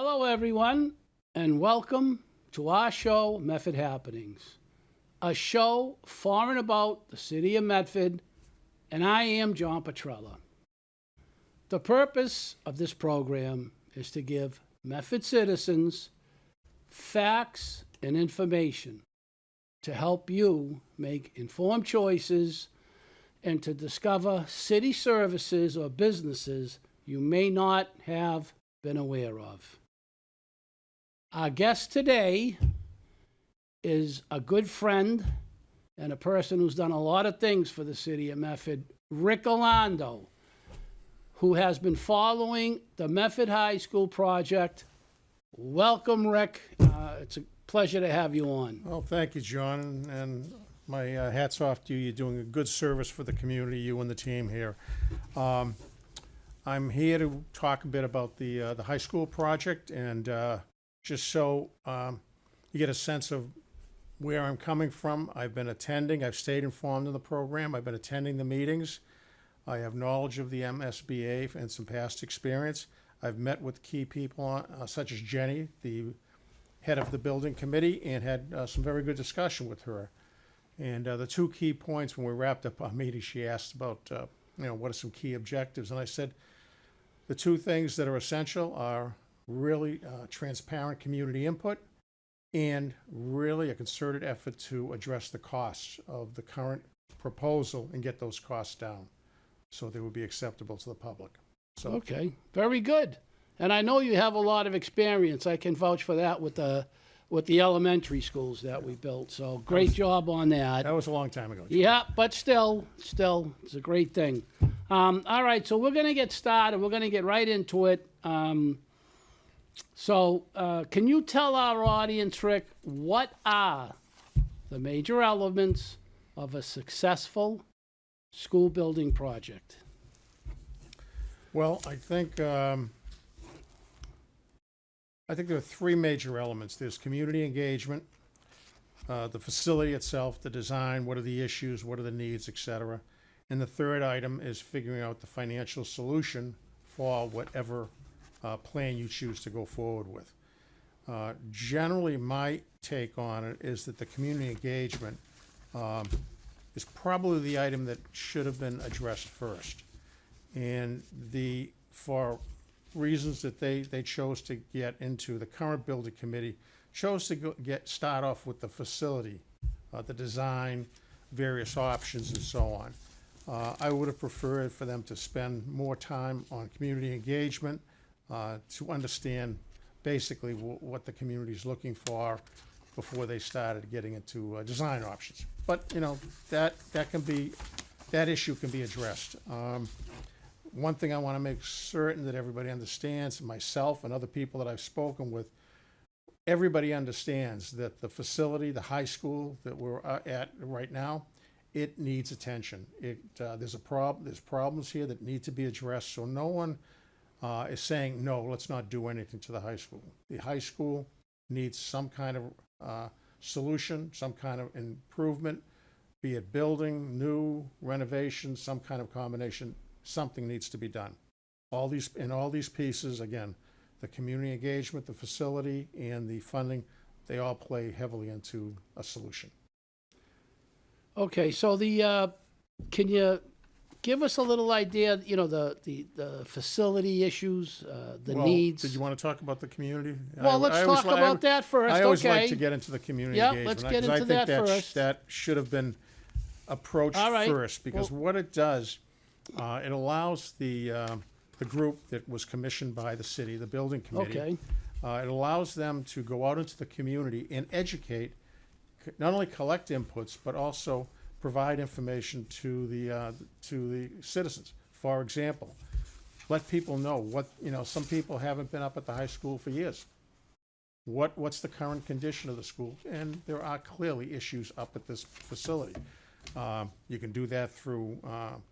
Hello, everyone, and welcome to our show, Medford Happenings, a show for and about the city of Medford, and I am John Petrella. The purpose of this program is to give Medford citizens facts and information to help you make informed choices and to discover city services or businesses you may not have been aware of. Our guest today is a good friend and a person who's done a lot of things for the city of Medford, Rick Orlando, who has been following the Medford High School project. Welcome, Rick. It's a pleasure to have you on. Well, thank you, John, and my hat's off to you. You're doing a good service for the community, you and the team here. I'm here to talk a bit about the high school project, and just so you get a sense of where I'm coming from. I've stayed informed in the program. I've been attending the meetings. I have knowledge of the MSBA and some past experience. I've met with key people, such as Jenny, the head of the building committee, and had some very good discussion with her. And the two key points when we wrapped up our meeting, she asked about, what are some key objectives? And I said, the two things that are essential are really transparent community input and really a concerted effort to address the costs of the current proposal and get those costs down so they would be acceptable to the public. So, Okay, very good. And I know you have a lot of experience. I can vouch for that with the elementary schools that we built. So great job on that. that was a long time ago. Yeah, but still, it's a great thing. All right, so we're going to get started. We're going to get right into it. So can you tell our audience, Rick, what are the major elements of a successful school building project? Well, I think there are three major elements. There's community engagement, the facility itself, the design, what are the issues, what are the needs, et cetera. And the third item is figuring out the financial solution for whatever plan you choose to go forward with. Generally, my take on it is that the community engagement is probably the item that should have been addressed first. And for reasons that they chose to get into, the current building committee chose to start off with the facility, the design, various options, and so on. I would have preferred for them to spend more time on community engagement to understand basically what the community is looking for before they started getting into design options. But that issue can be addressed. One thing I want to make certain that everybody understands, myself and other people that I've spoken with, everybody understands that the facility, the high school that we're at right now, it needs attention. There's problems here that need to be addressed, so no one is saying, no, let's not do anything to the high school. The high school needs some kind of solution, some kind of improvement, be it building, new, renovation, some kind of combination. Something needs to be done. All these pieces, again, the community engagement, the facility, and the funding, they all play heavily into a solution. Okay, so can you give us a little idea, the facility issues, the needs? Did you want to talk about the community? Well, let's talk about that first. I always like to get into the community engagement. Let's get into that first. That should have been approached first, because what it does, it allows the group that was commissioned by the city, the building committee, it allows them to go out into the community and educate, not only collect inputs, but also provide information to the citizens. For example, let people know some people haven't been up at the high school for years. What's the current condition of the school? And there are clearly issues up at this facility. You can do that through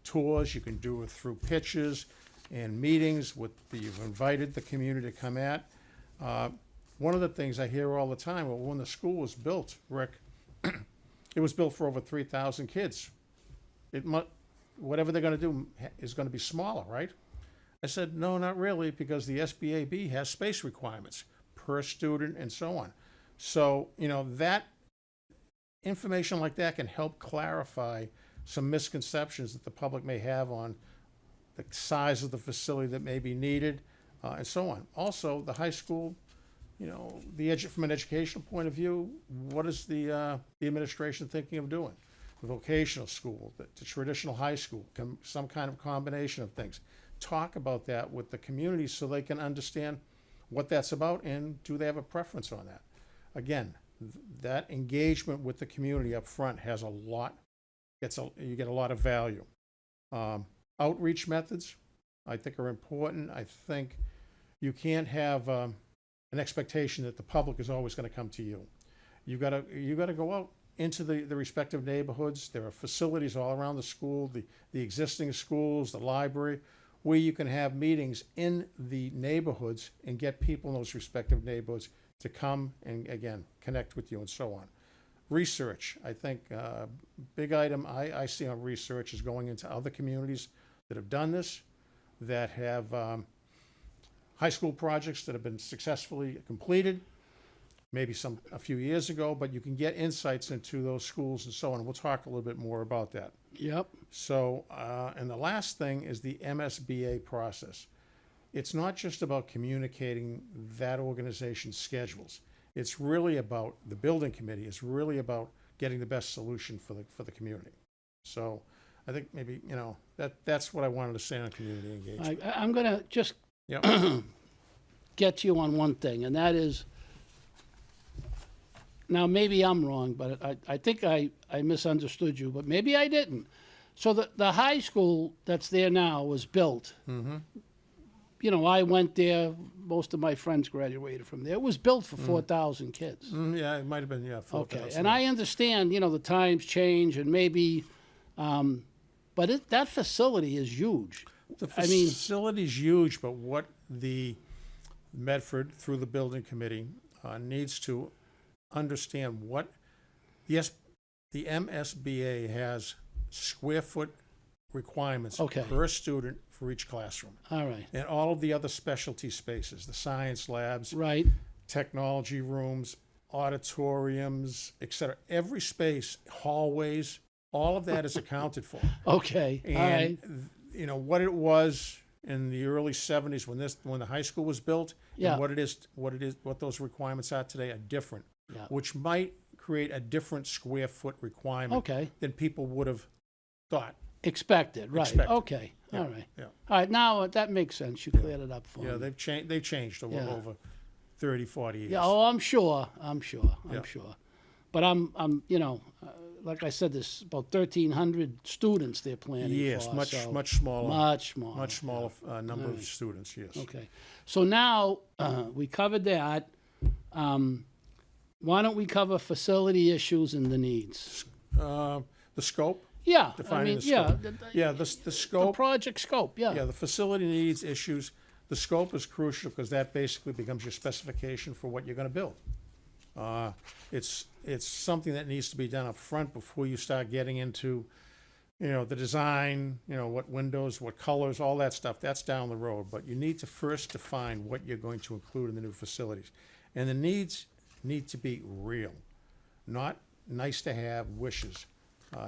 tours. You can do it through pitches and meetings that you've invited the community to come at. One of the things I hear all the time, well, when the school was built, Rick, it was built for over 3,000 kids. Whatever they're going to do is going to be smaller, right? I said, no, not really, because the SBAB has space requirements per student and so on. So, that information like that can help clarify some misconceptions that the public may have on the size of the facility that may be needed, and so on. Also, the high school, from an educational point of view, what is the administration thinking of doing? The vocational school, the traditional high school, some kind of combination of things. Talk about that with the community so they can understand what that's about and do they have a preference on that. Again, that engagement with the community up front has a lot, you get a lot of value. Outreach methods, I think, are important. I think you can't have an expectation that the public is always going to come to you. You got to go out into the respective neighborhoods. There are facilities all around the school, the existing schools, the library, where you can have meetings in the neighborhoods and get people in those respective neighborhoods to come and, again, connect with you and so on. Research, I think, big item I see on research is going into other communities that have done this, that have high school projects that have been successfully completed, maybe a few years ago, but you can get insights into those schools and so on. We'll talk a little bit more about that. Yep. So, and the last thing is the MSBA process. It's not just about communicating that organization's schedules. It's really about the building committee. It's really about getting the best solution for the community. So I think maybe, that's what I wanted to say on community engagement. I'm going to just Yep. get you on one thing, and that is, now maybe I'm wrong, but I think I misunderstood you, but maybe I didn't. So the high school that's there now was built. Mm-hmm. I went there. Most of my friends graduated from there. It was built for 4,000 kids. Yeah, it might have been, 4,000. Okay, and I understand, the times change and maybe, but that facility is huge. The facility's huge, but what the Medford, through the building committee, needs to understand what the MSBA has square foot requirements per student for each classroom. All right. And all of the other specialty spaces, the science labs, Right. technology rooms, auditoriums, etc. Every space, hallways, all of that is accounted for. Okay. All right. And what it was in the early 70s when the high school was built, Yeah. and what those requirements are today are different, Yeah. which might create a different square foot requirement than people would have thought. Expected, right. Expected. Okay. Yeah, All right. yeah. All right. Now that makes sense. You cleared it up for Yeah, me. they've changed over 30, 40 years. Yeah. Oh, I'm sure. I'm sure. Yeah. But I'm like I said, there's about 1,300 students they're planning Yes, for. much smaller. Much smaller number of students, yes. Okay. So now we covered that. Why don't we cover facility issues and the needs? The scope? Yeah. Defining the scope. The scope. The project scope, yeah. Yeah, the facility needs issues. The scope is crucial because that basically becomes your specification for what you're going to build. It's something that needs to be done up front before you start getting into, the design, what windows, what colors, all that stuff. That's down the road. But you need to first define what you're going to include in the new facilities. And the needs need to be real, not nice to have wishes.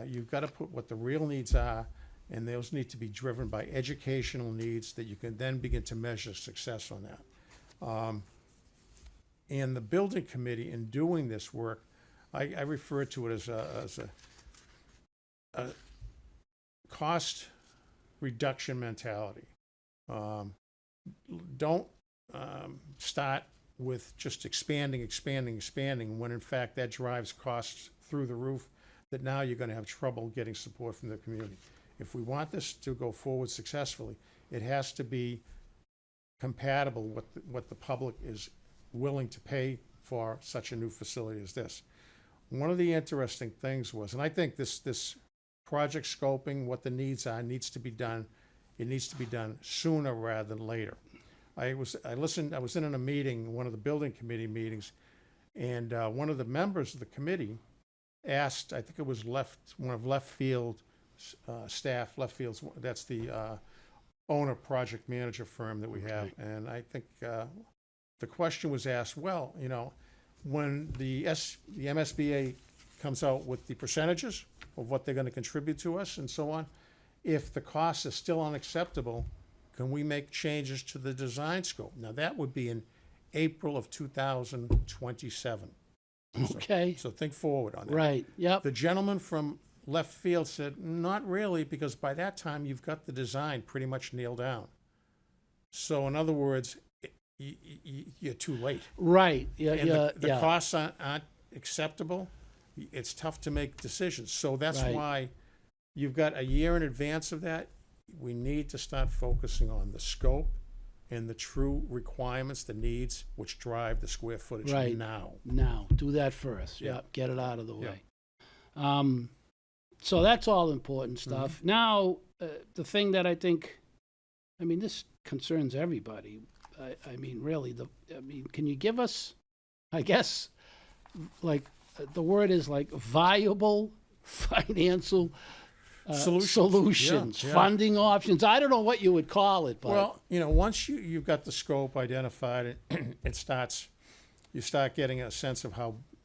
You've got to put what the real needs are, and those need to be driven by educational needs that you can then begin to measure success on that. And the building committee, in doing this work, I refer to it as a cost reduction mentality. Don't start with just expanding, when in fact that drives costs through the roof, that now you're going to have trouble getting support from the community. If we want this to go forward successfully, it has to be compatible with what the public is willing to pay for such a new facility as this. One of the interesting things was, and I think this project scoping, what the needs are, needs to be done. It needs to be done sooner rather than later. I was in a meeting, one of the building committee meetings, and one of the members of the committee asked, I think it was one of left field staff, that's the owner project manager firm that we have. And I think the question was asked, well, when the MSBA comes out with the percentages of what they're going to contribute to us and so on, if the costs are still unacceptable, can we make changes to the design scope? Now, that would be in April of 2027. Okay. So think forward on that. Right. Yep. The gentleman from left field said, not really, because by that time you've got the design pretty much nailed down. So in other words, you're too late. Right. Yeah. And Yeah. the costs aren't acceptable. It's tough to make decisions. So that's Right. why you've got a year in advance of that. We need to start focusing on the scope and the true requirements, the needs, which drive the square footage Right. now. Now, do that first. Yeah. Yep. Get it out of the Yeah. way. So that's all important stuff. Now, the thing that I think, this concerns everybody. I mean, really, can you give us, I guess, like, the word is like viable financial solutions, Yeah. funding options. I don't know what you would call it, but Well, once you've got the scope identified, you start getting a sense of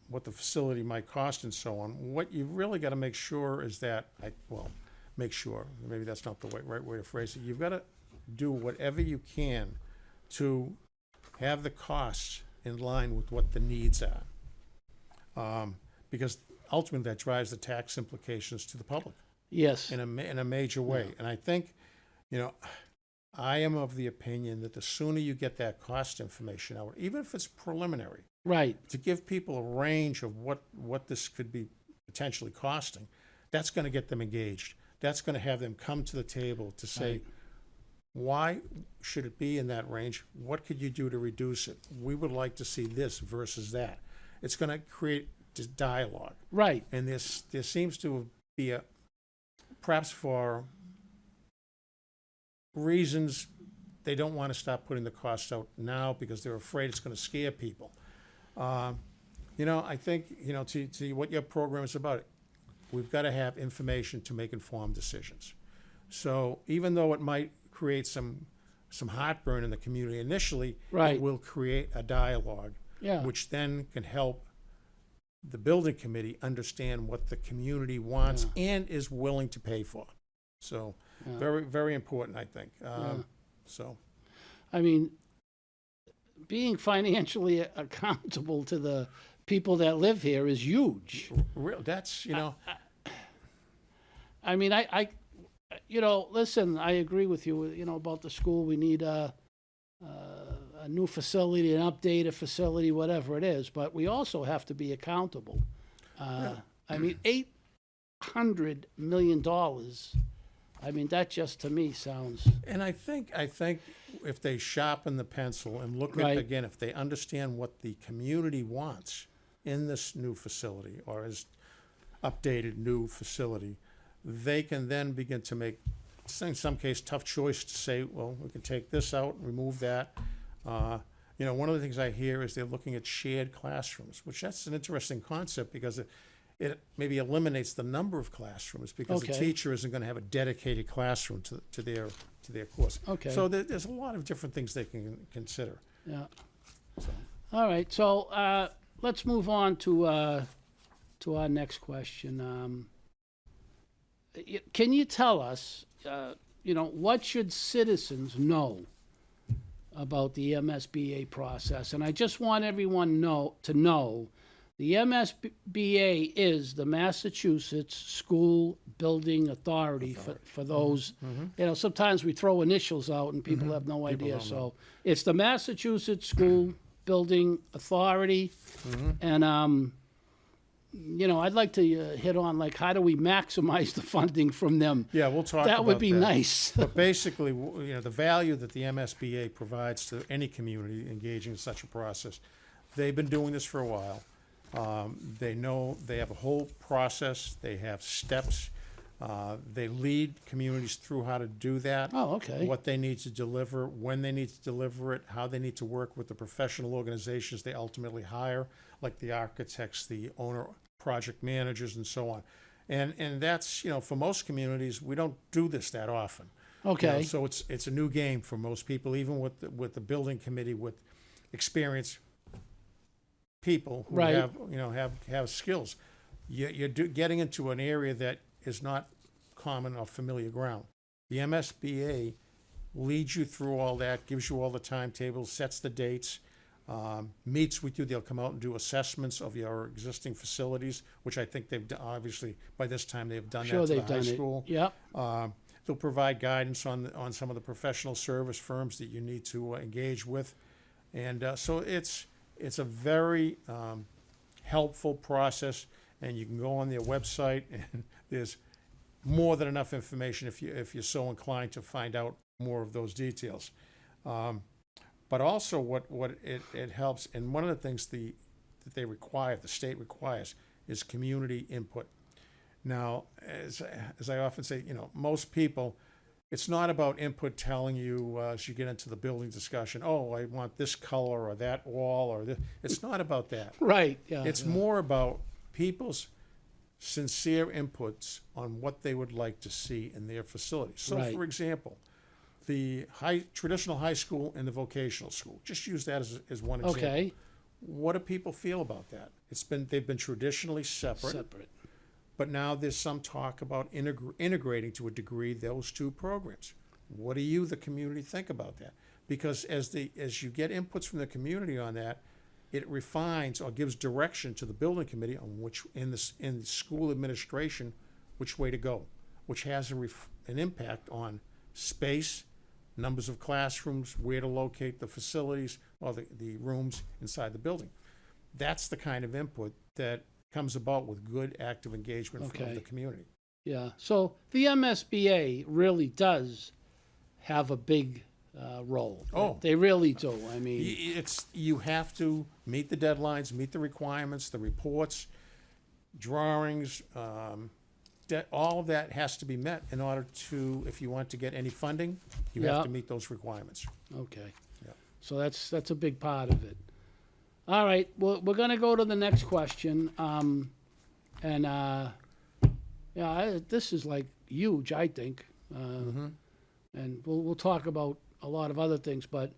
what the facility might cost and so on. What you've really got to make sure is that, make sure, maybe that's not the right way to phrase it. You've got to do whatever you can to have the costs in line with what the needs are. Because ultimately that drives the tax implications to the public. yes, in a major way. And I think, I am of the opinion that the sooner you get that cost information out, even if it's preliminary, right, to give people a range of what this could be potentially costing, that's going to get them engaged. That's going to have them come to the table to say, Right. why should it be in that range? What could you do to reduce it? We would like to see this versus that. It's going to create this dialogue. right, And there seems to be perhaps for reasons they don't want to stop putting the costs out now because they're afraid it's going to scare people. I think, to what your program is about, we've got to have information to make informed decisions. So even though it might create some heartburn in the community initially, Right. it will create a dialogue, yeah, which then can help the building committee understand what the community wants and is willing to pay for. So Yeah. very, very important, I think. Yeah. So, being financially accountable to the people that live here is huge. that's, Listen, I agree with you, about the school. We need a new facility, an updated facility, whatever it is, but we also have to be accountable. $800 million, that just to me sounds, and I think if they sharpen the pencil and look Right. at, again, if they understand what the community wants in this new facility or is updated new facility, they can then begin to make, in some case, tough choice to say, well, we can take this out, remove that. One of the things I hear is they're looking at shared classrooms, which that's an interesting concept because it maybe eliminates the number of classrooms because the Okay. teacher isn't going to have a dedicated classroom to their course. Okay. So there's a lot of different things they can consider. yeah. So. All right, so let's move on to our next question. Can you tell us, what should citizens know about the MSBA process? And I just want everyone to know the MSBA is the Massachusetts School Building Authority. For those, sometimes we throw initials out and people have no idea. don't So know. it's the Massachusetts School Building Authority. And, I'd like to hit on, how do we maximize the funding from them? Yeah, we'll talk about That would be nice. But basically, the value that the MSBA provides to any community engaging in such a process, they've been doing this for a while. They know they have a whole process. They have steps. They lead communities through how to do that. Oh, okay. What they need to deliver, when they need to deliver it, how they need to work with the professional organizations they ultimately hire, like the architects, the owner project managers, and so on. And that's, for most communities, we don't do this that often. Okay. So it's a new game for most people, even with the building committee, with experienced people who Right. have skills. You're getting into an area that is not common or familiar ground. The MSBA leads you through all that, gives you all the timetables, sets the dates, meets with you. They'll come out and do assessments of your existing facilities, which I think they've done. Obviously, by this time they've done Sure, that to they've the high done school. it. Yep. They'll provide guidance on some of the professional service firms that you need to engage with, and so it's a very helpful process. And you can go on their website, and there's more than enough information if you're so inclined to find out more of those details. But also, what it helps, and one of the things that they require, the state requires, is community input. Now, as I often say, most people, it's not about input telling you as you get into the building discussion, oh, I want this color or that wall or this. It's not about that. Right. Yeah. It's yeah. more about people's sincere inputs on what they would like to see in their facilities. So, Right. for example, the traditional high school and the vocational school, just use that as one example. Okay. What do people feel about that? They've been traditionally separate, but now there's some talk about integrating to a degree those two programs. What do you, the community, think about that? Because as you get inputs from the community on that, it refines or gives direction to the building committee on which, in the school administration, which way to go, which has an impact on space, numbers of classrooms, where to locate the facilities or the rooms inside the building. That's the kind of input that comes about with good active engagement from the community. Yeah. So the MSBA really does have a big role. Oh. They really do. I mean, You have to meet the deadlines, meet the requirements, the reports, drawings, all of that has to be met in order to, if you want to get any funding, you have to meet those requirements. okay. Yeah. So that's a big part of it. All right. Well, we're going to go to the next question. This is like huge, I think. And we'll talk about a lot of other things, but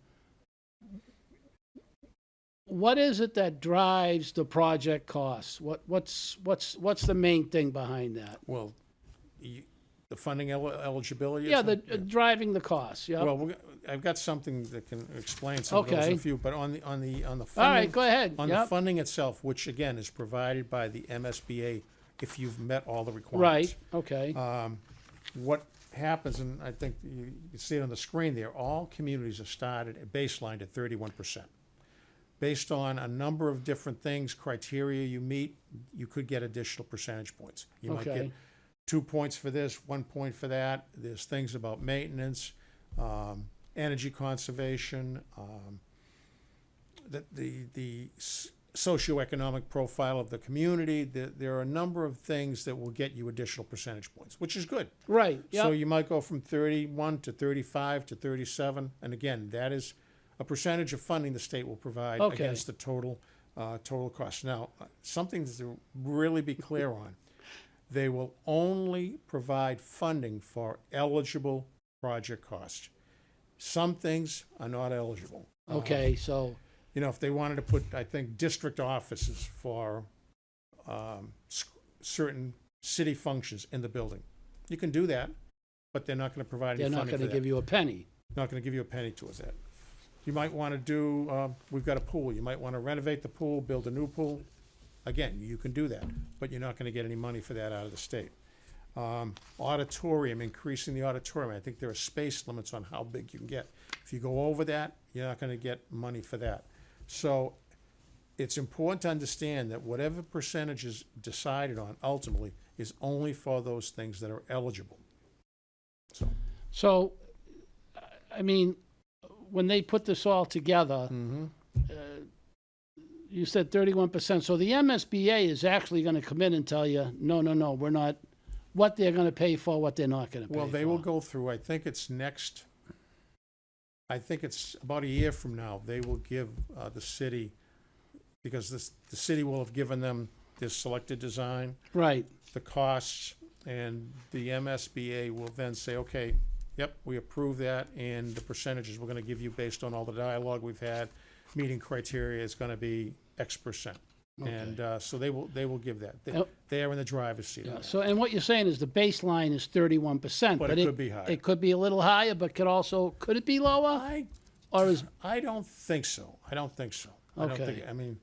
what is it that drives the project costs? What's the main thing behind that? Well, the funding eligibility. Yeah, driving the costs. Yeah. Well, I've got something that can explain some of those Okay. in a few, but on the funding. All right, go ahead. On Yep. the funding itself, which again is provided by the MSBA, if you've met all the requirements. Right. Okay. What happens, and I think you see it on the screen there, all communities are started at baseline at 31%. Based on a number of different things, criteria you meet, you could get additional percentage points. You might Okay. get 2 points for this, 1 point for that. There's things about maintenance, energy conservation, the socioeconomic profile of the community. There are a number of things that will get you additional percentage points, which is good. Right. Yeah. So you might go from 31 to 35 to 37, and again, that is a percentage of funding the state will provide Okay. against the total cost. Now, something to really be clear on, they will only provide funding for eligible project costs. Some things are not eligible. Okay. So. If they wanted to put, I think, district offices for certain city functions in the building, you can do that, but they're not going to provide any They're not funding for going that. to give you a penny. Not going to give you a penny towards that. You might want to do, we've got a pool. You might want to renovate the pool, build a new pool. Again, you can do that, but you're not going to get any money for that out of the state. Auditorium, increasing the auditorium. I think there are space limits on how big you can get. If you go over that, you're not going to get money for that. So it's important to understand that whatever percentage is decided on ultimately is only for those things that are eligible. So, I mean, when they put this all together, you said 31%. So the MSBA is actually going to come in and tell you, no, we're not, what they're going to pay for, what they're not going to pay for. Well, they will go through, I think it's about a year from now, they will give the city, because the city will have given them this selected design, Right. the costs, and the MSBA will then say, okay, Yep, we approve that, and the percentages we're gonna give you based on all the dialogue we've had, meeting criteria is gonna be X percent. And, so they will give that. They are in the driver's seat on that. So, and what you're saying is the baseline is 31%. But it could be higher. It could be a little higher, but could it be lower? I don't think so. I don't think so. Okay. I mean,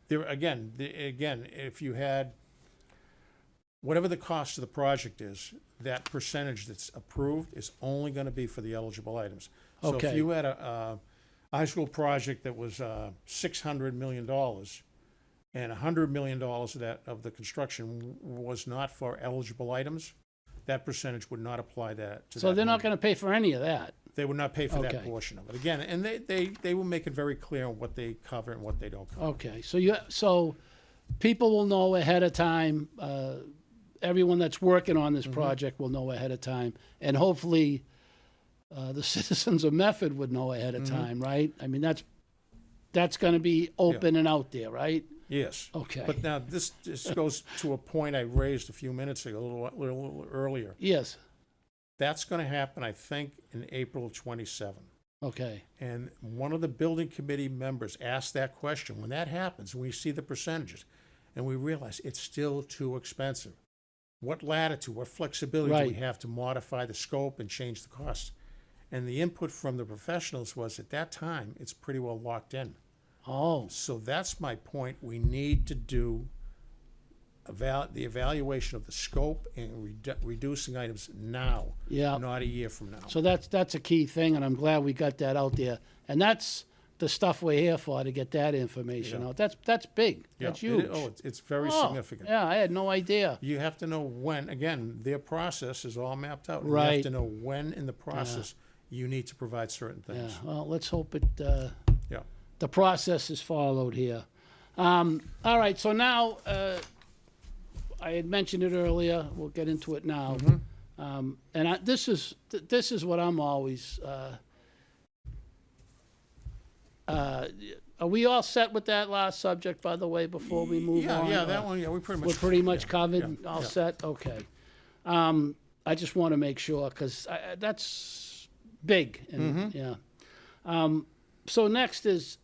there, again, if you had, whatever the cost of the project is, that percentage that's approved is only gonna be for the eligible items. So if Okay. you had a high school project that was, $600 million, and $100 million of that, of the construction was not for eligible items, that percentage would not apply that to So that they're not number. going to pay for any of that. They would not pay for Okay. that portion of it. Again, and they will make it very clear on what they cover and what they don't cover. Okay, so people will know ahead of time. Everyone that's working on this project will know ahead of time, and hopefully, the citizens of Medford would know ahead of time, right? I mean, that's going to be open and out there, right? Yes. Okay. But now this goes to a point I raised a few minutes ago, a little earlier. Yes. That's going to happen, I think, in April of '27. Okay. And one of the building committee members asked that question. When that happens, we see the percentages, and we realize it's still too expensive. What latitude, what flexibility do we Right. have to modify the scope and change the cost? And the input from the professionals was, at that time, it's pretty well locked in. Oh, So that's my point. We need to do the evaluation of the scope and reducing items now, yeah. not a year from now. So that's a key thing, and I'm glad we got that out there. And that's the stuff we're here for, to get that information out. That's big. Yeah, That's huge. It's very Oh, significant. Yeah, I had no idea. You have to know when, again, their process is all mapped out. You Right. have to know when in the process you need to provide certain Yeah. things. Well, let's hope Yeah. the process is followed here. All right. So now, I had mentioned it earlier. We'll get into it now. And this is what I'm always. Are we all set with that last subject, by the way, before we move on? Yeah, that one, we pretty much. We're pretty much covered, yeah, all yeah. set? Okay. I just want to make sure, because that's big. And, yeah. So next is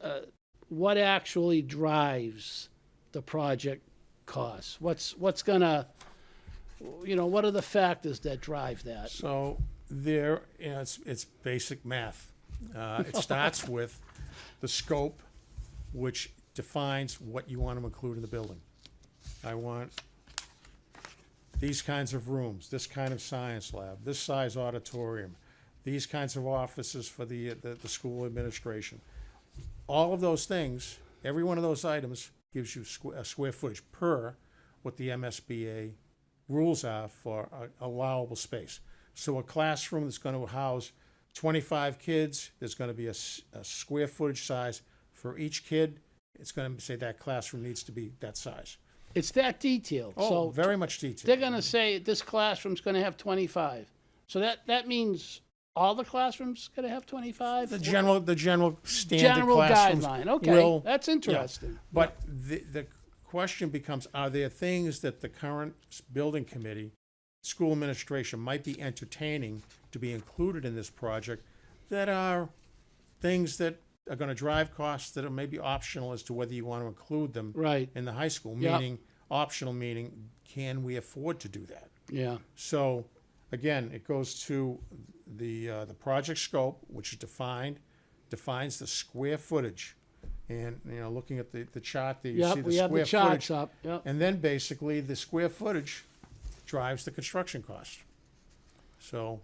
what actually drives the project costs? What's going to, what are the factors that drive that? So it's basic math. It starts with the scope, which defines what you want to include in the building. I want these kinds of rooms, this kind of science lab, this size auditorium, these kinds of offices for the school administration. All of those things, every one of those items gives you a square footage per what the MSBA rules are for allowable space. So a classroom that's going to house 25 kids, there's going to be a square footage size for each kid. It's going to say that classroom needs to be that size. It's that detailed. Oh, So very much detailed. they're going to say this classroom's going to have 25. So that means all the classrooms going to have 25? The general standard General classrooms guideline. Okay, will- that's yeah. interesting. But the question becomes, are there things that the current building committee, school administration might be entertaining to be included in this project that are things that are going to drive costs that are maybe optional as to whether you want to include them Right. in the high school? Yeah. Meaning, optional meaning, can we afford to do that? Yeah. So, again, it goes to the project scope, which is defines the square footage. And, looking at the chart there, you see Yep, the we have the square charts footage. up. Yep. And then basically, the square footage drives the construction cost. So,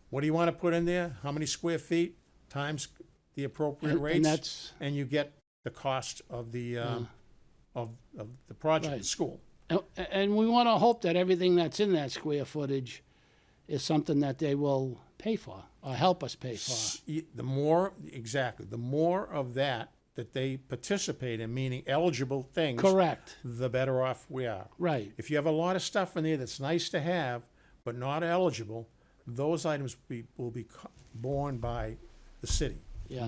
what do you want to put in there? How many square feet times the appropriate And rates? that's And you get the cost of the of the project, Right. the school. and we want to hope that everything that's in that square footage is something that they will pay for or help us pay for. The more of that they participate in, meaning eligible things, Correct. the better off we are. Right. If you have a lot of stuff in there that's nice to have but not eligible, those items will be borne by the city. Yeah.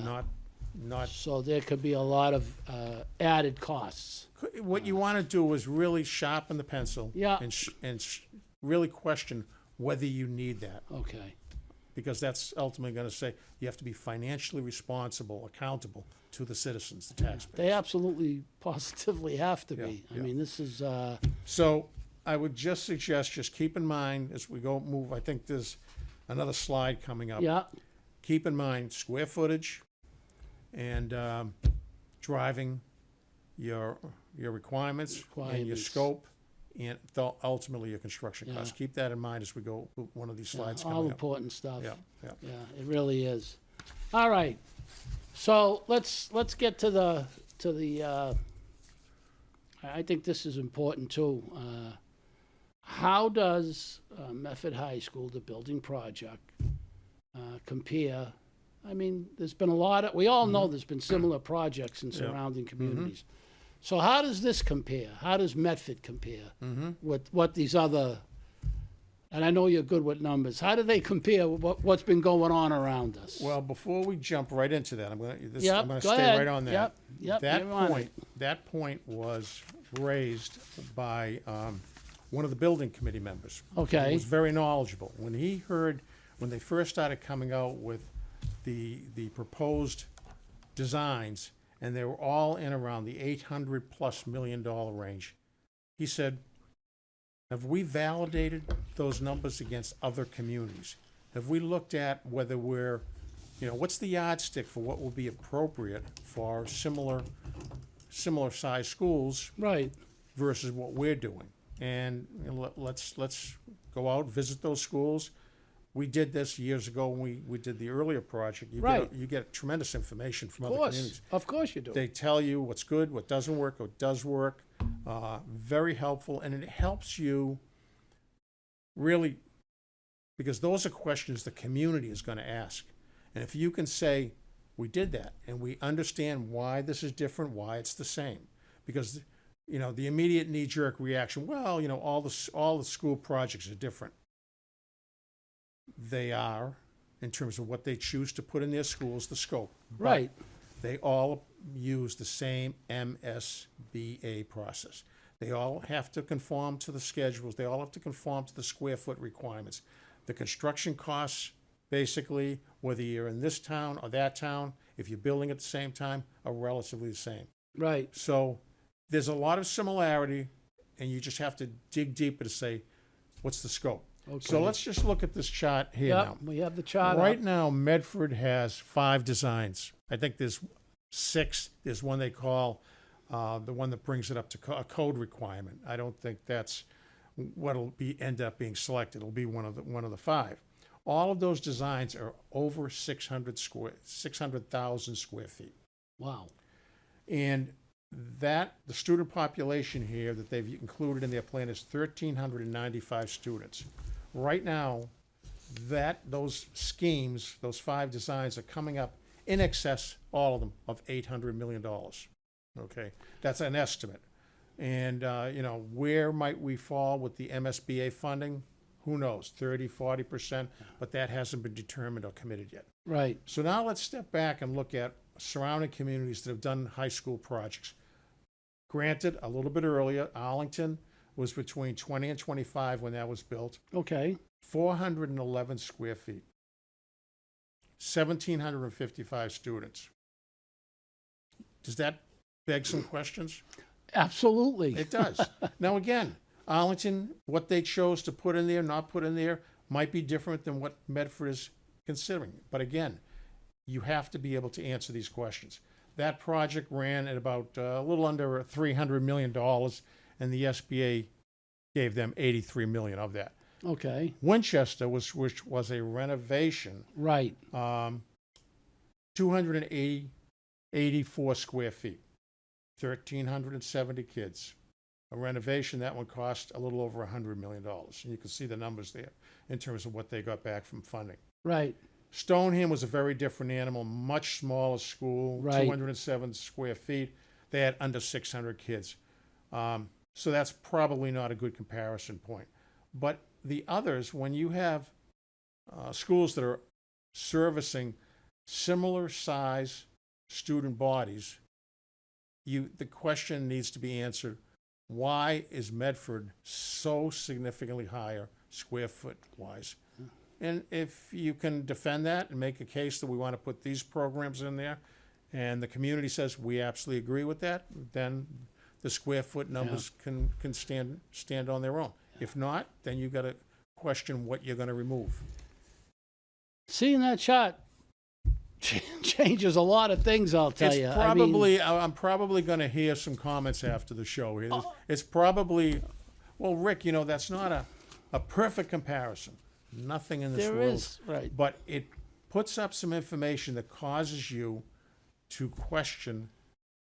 Not So there could be a lot of added costs. what you want to do is really sharpen the pencil. Yeah. And really question whether you need that. Okay. because that's ultimately going to say you have to be financially responsible, accountable to the citizens, the taxpayers. They absolutely, positively have to Yeah, be. I yeah. mean, this is, So I would just suggest, just keep in mind as we go move, I think there's another slide coming up. yeah, Keep in mind square footage and driving your requirements and your Requirements. scope and ultimately your construction costs. Keep that in mind as we go with one of these slides all coming up. important stuff. Yeah, yeah. Yeah, it really is. All right, so let's get to the. I think this is important too. How does Medford High School, the building project, compare? I mean, there's been a lot of. We all know there's been similar projects in surrounding communities. So how does this compare? How does Medford compare with what these other? And I know you're good with numbers. How do they compare with what's been going on around us? Well, before we jump right into that, I'm going to Yep, go go stay ahead. right on that. Yep, That you're on point, that point was raised by one of the building committee members. He Okay. was very knowledgeable. When he heard, when they first started coming out with the proposed designs, and they were all in around the $800+ million range, he said, have we validated those numbers against other communities? Have we looked at whether we're, what's the yardstick for what will be appropriate for similar size schools Right. versus what we're doing? And let's go out, visit those schools. We did this years ago when we did the earlier project. You get tremendous information from Of other course. communities. Of course you do. They tell you what's good, what doesn't work, what does work. Very helpful, and it helps you really, because those are questions the community is going to ask. And if you can say, we did that, and we understand why this is different, why it's the same. Because, the immediate knee-jerk reaction, well, all the school projects are different. They are, in terms of what they choose to put in their schools, the scope. But Right. they all use the same MSBA process. They all have to conform to the schedules. They all have to conform to the square foot requirements. The construction costs, basically, whether you're in this town or that town, if you're building at the same time, are relatively the same. Right. So there's a lot of similarity, and you just have to dig deeper to say, what's the scope? Okay. So let's just look at this chart here now. Yep. We have the chart Right up. now, Medford has 5 designs. I think there's 6. There's one they call the one that brings it up to a code requirement. I don't think that's what'll end up being selected. It'll be one of the 5. All of those designs are over 600,000 square feet. Wow. And the student population here that they've included in their plan is 1,395 students. Right now, those schemes, those 5 designs are coming up in excess, all of them, of $800 million. Okay, that's an estimate. And, where might we fall with the MSBA funding? Who knows, 30, 40%, but that hasn't been determined or committed yet. Right. So now let's step back and look at surrounding communities that have done high school projects. Granted, a little bit earlier, Arlington was between 20 and 25 when that was built. Okay. 411 square feet, 1,755 students. Does that beg some questions? Absolutely. It does. Now, again, Arlington, what they chose to put in there, not put in there, might be different than what Medford is considering. But again, you have to be able to answer these questions. That project ran at about a little under $300 million, and the SBA gave them $83 million of that. Okay. Winchester, which was a renovation, Right. 284 square feet, 1,370 kids. A renovation, that one cost a little over $100 million. And you can see the numbers there in terms of what they got back from funding. Right. Stoneham was a very different animal, much smaller school, Right. 207 square feet. They had under 600 kids. So that's probably not a good comparison point. But the others, when you have schools that are servicing similar size student bodies, the question needs to be answered, why is Medford so significantly higher square foot wise And if you can defend that and make a case that we want to put these programs in there, and the community says we absolutely agree with that, then the square foot numbers can stand on their own. If not, then you've got to question what you're going to remove. Seeing that chart changes a lot of things, I'll tell you. I'm probably going to hear some comments after the show. It's probably, well, Rick, that's not a perfect comparison. Nothing in this There world. is, right. But it puts up some information that causes you to question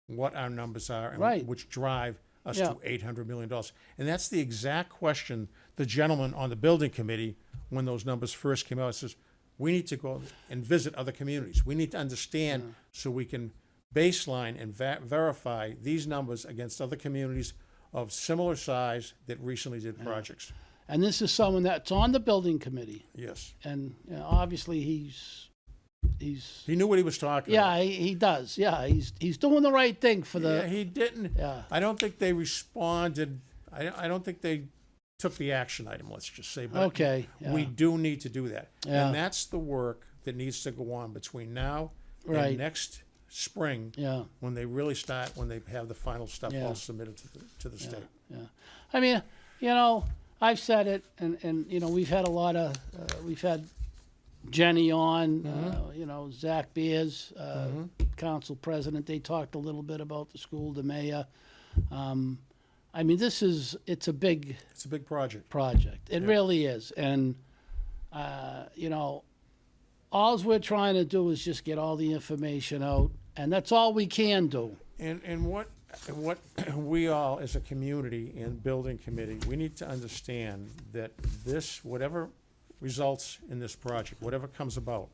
what our numbers are, and Right. which drive us to $800 million. And that's the exact question the gentleman on the building committee, when those numbers first came out, says, we need to go and visit other communities. We need to understand so we can baseline and verify these numbers against other communities of similar size that recently did projects. And this is someone that's on the building committee. Yes. And obviously he's He knew what he was talking about. yeah, he does. Yeah, he's doing the right thing for the. Yeah, he didn't. Yeah. I don't think they responded. I don't think they took the action item, let's just say. But Okay. Yeah. we do need to do that. Yeah. And that's the work that needs to go on between now Right. and next spring, Yeah. when they really start, when they have the final stuff Yeah. all submitted to the state. Yeah. I mean, I've said it, and we've had a lot of, we've had Jenny on, Zach Beers, council president. They talked a little bit about the school, the mayor. I mean, it's a big It's a big project. It really is. And, all we're trying to do is just get all the information out, and that's all we can do. And what we all, as a community and building committee, we need to understand that this, whatever results in this project, whatever comes about,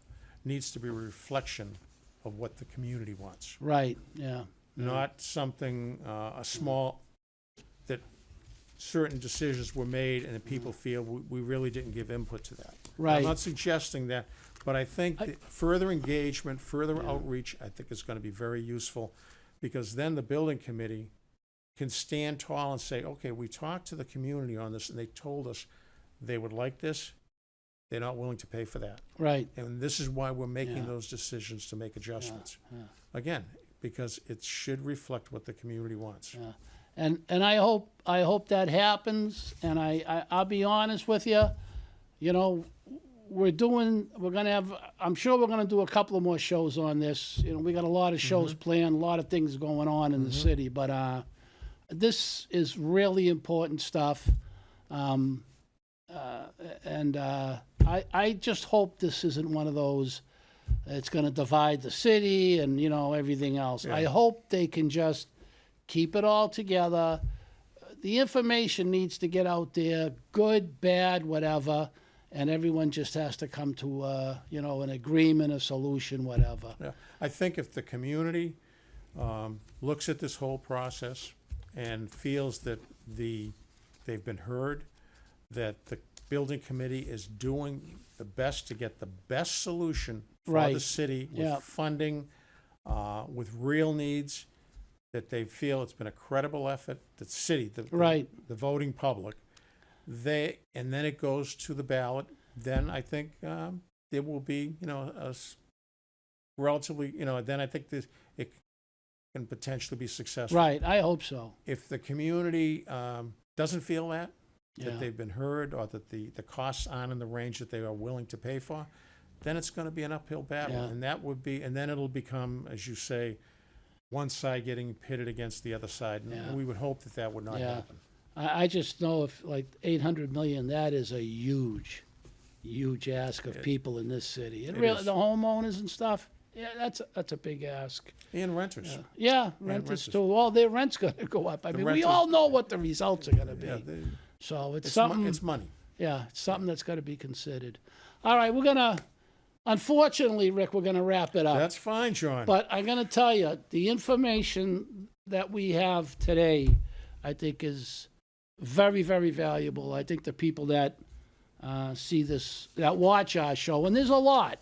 needs to be a reflection of what the community wants. Right, yeah. Not something, a small, that certain decisions were made and that people feel we really didn't give input to that. Right. I'm not suggesting that, but I think that further engagement, further outreach, I think is going to be very useful, because then the building committee can stand tall and say, okay, we talked to the community on this and they told us they would like this. They're not willing to pay for that. Right. And this is why we're making Yeah. those decisions to make adjustments. Yeah. Again, because it should reflect what the community wants. Yeah. And I hope that happens. And I'll be honest with you, I'm sure we're gonna do a couple of more shows on this. We got a lot of shows planned, a lot of things going on in the city, but this is really important stuff. I just hope this isn't one of those, it's going to divide the city and, everything else. Yeah. I hope they can just keep it all together. The information needs to get out there, good, bad, whatever, and everyone just has to come to, an agreement, a solution, whatever. Yeah. I think if the community looks at this whole process and feels that they've been heard, that the building committee is doing the best to get the best solution for Right. the city with Yeah. funding, with real needs, that they feel it's been a credible effort, the city, Right. the voting public, and then it goes to the ballot, then I think there will be, relatively, then I think it can potentially be successful. Right, I hope so. If the community doesn't feel that Yeah. they've been heard, or that the costs aren't in the range that they are willing to pay for, then it's going to be an uphill battle. Yeah. And then it'll become, as you say, one side getting pitted against the other side. And Yeah. we would hope that would not Yeah. happen. I just know if like 800 million, that is a huge ask of people in this city. And It really, is. the homeowners and stuff, yeah, that's a big ask. And renters. Yeah, renters renters. too. Well, their rent's going to go up. I mean, we renters- all know what the results are going to be. Yeah, So it's it's something. it's money. Yeah, it's something that's got to be considered. All right, unfortunately, Rick, we're gonna wrap it up. That's fine, John. But I'm going to tell you, the information that we have today, I think, is very, very valuable. I think the people that see this, that watch our show, and there's a lot.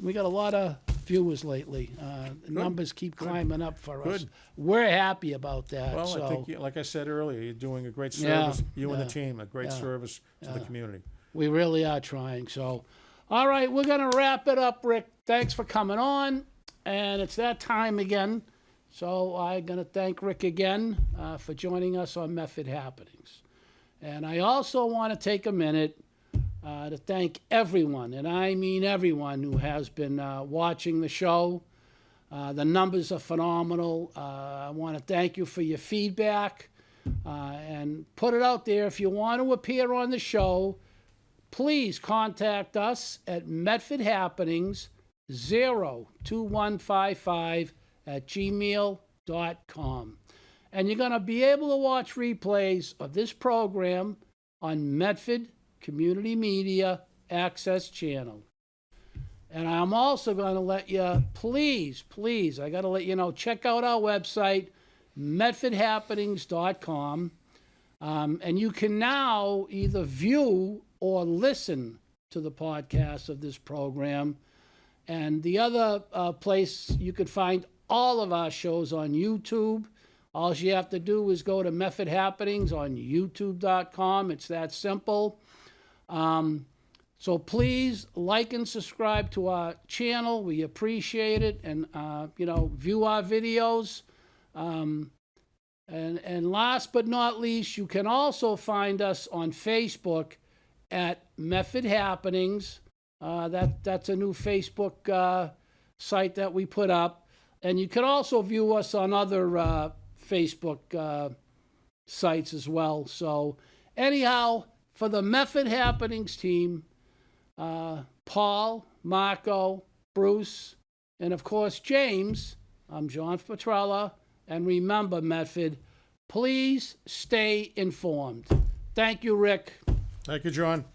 We got a lot of viewers lately. The numbers keep climbing up for us. Good. We're happy about that. Well, so I think, like I said earlier, you're doing a great Yeah, service. You and yeah, the team, a great yeah, service to the community. we really are trying. So, All right, we're going to wrap it up, Rick. Thanks for coming on. And it's that time again. So I'm going to thank Rick again for joining us on Medford Happenings. And I also want to take a minute to thank everyone, and I mean everyone, who has been watching the show. The numbers are phenomenal. I want to thank you for your feedback and put it out there. If you want to appear on the show, please contact us at Medford Happenings 02155@gmail.com. And you're going to be able to watch replays of this program on Medford Community Media Access Channel. And I'm also going to let you, please, I got to let you know, check out our website, MedfordHappenings.com. And you can now either view or listen to the podcast of this program. And the other place you could find all of our shows on YouTube. All you have to do is go to Medford Happenings on YouTube.com. It's that simple. So please like and subscribe to our channel. We appreciate it. And, view our videos. And last but not least, you can also find us on Facebook at Medford Happenings. That's a new Facebook site that we put up. And you can also view us on other Facebook sites as well. So anyhow, for the Medford Happenings team, Paul, Marco, Bruce, and of course James, I'm John Petrella. And remember, Medford, please stay informed. Thank you, Rick. Thank you, John.